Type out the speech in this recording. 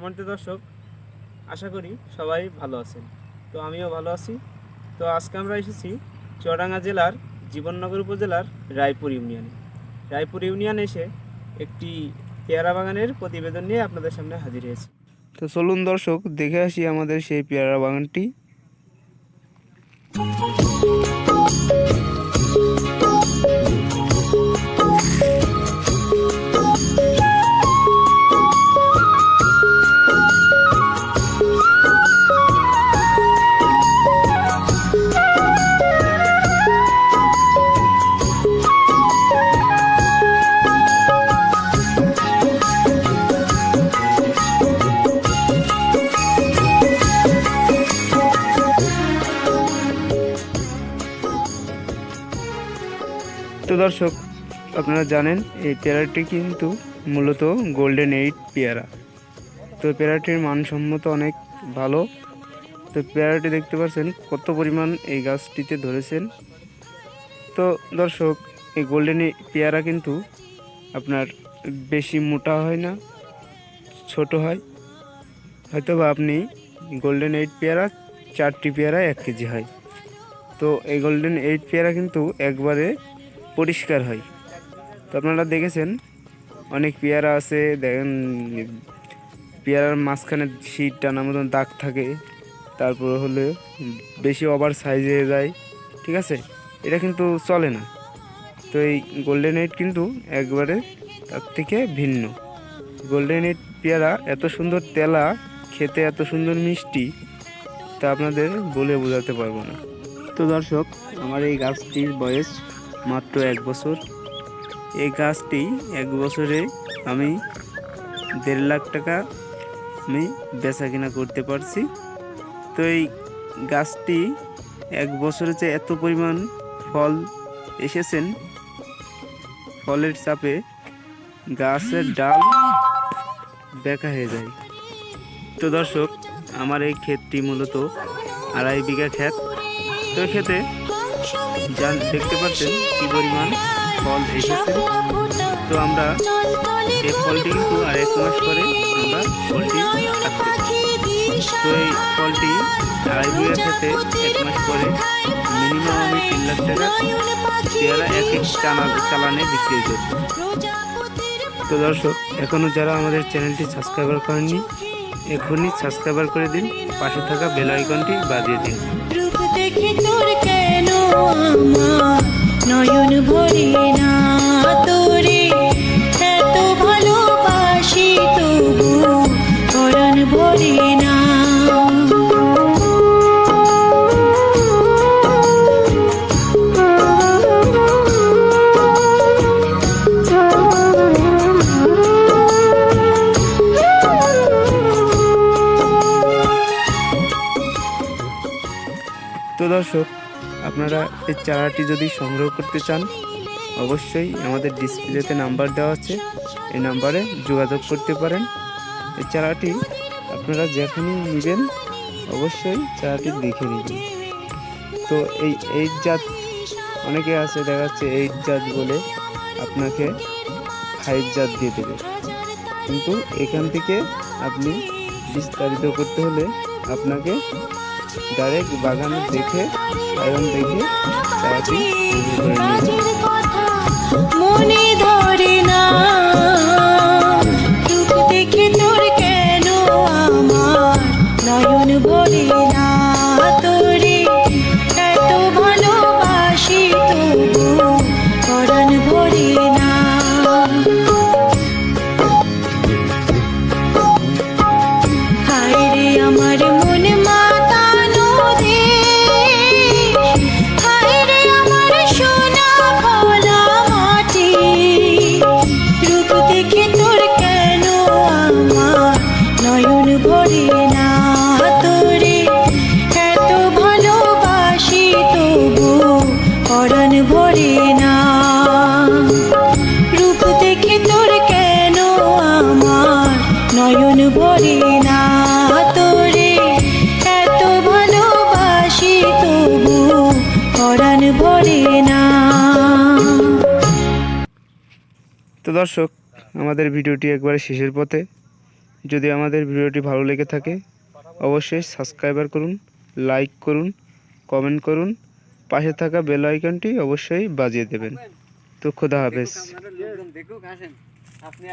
সম্মানিত দর্শক, আশা করি সবাই ভালো আছেন। তো আমিও ভালো আছি। তো আজকে আমরা এসেছি চুয়াডাঙ্গা জেলার জীবননগর উপজেলার রায়পুর ইউনিয়নে এসে একটি পেয়ারা বাগানের প্রতিবেদন নিয়ে আপনাদের সামনে হাজির হয়েছি। তো চলুন দর্শক, দেখে আসি আমাদের সেই পেয়ারা বাগানটি। তো দর্শক, আপনারা জানেন এই পেয়ারাটি কিন্তু মূলত গোল্ডেন 8 পেয়ারা। তো পেয়ারাটির মানসম্মত অনেক ভালো। তো পেয়ারাটি দেখতে পাচ্ছেন কত পরিমাণ এই গাছটিতে ধরেছেন। তো দর্শক, এই গোল্ডেন পেয়ারা কিন্তু আপনার বেশি মোটা হয় না, ছোট হয়। হয়তোবা আপনি গোল্ডেন 8 পেয়ারা 4টি পেয়ারা 1 কেজি হয়। তো এই গোল্ডেন 8 পেয়ারা কিন্তু একবারে পরিষ্কার হয়। তো আপনারা দেখেছেন অনেক পেয়ারা আছে, দেখেন পেয়ারার মাঝখানে শীত টানার মতন দাগ থাকে, তারপর হলে বেশি ওভার সাইজ হয়ে যায়। ঠিক আছে, এটা কিন্তু চলে না। তো এই গোল্ডেন 8 কিন্তু একবারে তার থেকে ভিন্ন। গোল্ডেন 8 পেয়ারা এত সুন্দর তেলা, খেতে এত সুন্দর মিষ্টি, তা আপনাদের বলে বোঝাতে পারবো না। তো দর্শক, আমার এই গাছটির বয়স মাত্র 1 বছর। এই গাছটি 1 বছরে আমি 1.5 লাখ টাকা আমি বেচা কিনা করতে পারছি। তো এই গাছটি 1 বছরে যে এত পরিমাণ ফল এসেছেন, ফলের চাপে গাছের ডাল বেঁকা হয়ে যায়। তো দর্শক, আমার এই ক্ষেতটি মূলত 2.5 বিঘা ক্ষেত। তো ক্ষেতে দেখতে পাচ্ছেন কি পরিমাণ ফল এসেছে। তো আমরা এই ফলটি কিন্তু আর 1 মাস পরে আমরা ফলটি কাটতে পারি। তো এই ফলটি 2.5 বিঘা ক্ষেতে 1 মাস পরে মিনিমাম আমি 3 লাখ টাকা পেয়ারা এক চালানে বিক্রি করব। তো দর্শক, এখনও যারা আমাদের চ্যানেলটি সাবস্ক্রাইবার করেননি, এখনই সাবস্ক্রাইবার করে দিন, পাশে থাকা বেল আইকনটি বাজিয়ে দিন। রূপ দেখে তোর কেন আমার নয়ন ভরে না, তোরে এত ভালোবাসি তবু পরাণ ভরে না। তো দর্শক, আপনারা এই চারাটি যদি সংগ্রহ করতে চান, অবশ্যই আমাদের ডিসপ্লেতে নাম্বার দেওয়া আছে, এই নাম্বারে যোগাযোগ করতে পারেন। এই চারাটি আপনারা যখনই নেবেন অবশ্যই চারাটি দেখে নেবেন। তো এই 8 জাত অনেকে আছে, দেখা যাচ্ছে 8 জাত বলে আপনাকে 5 জাত দিয়ে দেবে, কিন্তু এখান থেকে আপনি বিস্তারিত করতে হলে আপনাকে ডাইরেক্ট বাগানে দেখে আয়ন দেখে চারাটি করে নেবেন। মনে ধরে না, রূপ দেখে তোর কেন আমার নয়ন ভরে না, তোরে এত ভালোবাসি তবু পরাণ ভরে না। হায় রে আমার মন মাতানো দেশ, হায় রে আমার সোনা ভোলা মাটি, রূপ দেখে তোর কেন আমার নয়ন ভরে না, তোরে এত ভালোবাসি তবু পরাণ ভরে না। রূপ দেখে তোর কেন আমার নয়ন ভরে না, তোরে এত ভালোবাসি তবু পরাণ ভরে না। তো দর্শক, আমাদের ভিডিওটি একবারে শেষের পথে। যদি আমাদের ভিডিওটি ভালো লেগে থাকে অবশ্যই সাবস্ক্রাইবার করুন, লাইক করুন, কমেন্ট করুন, পাশে থাকা বেল আইকনটি অবশ্যই বাজিয়ে দেবেন। তো খোদা হাফেজ।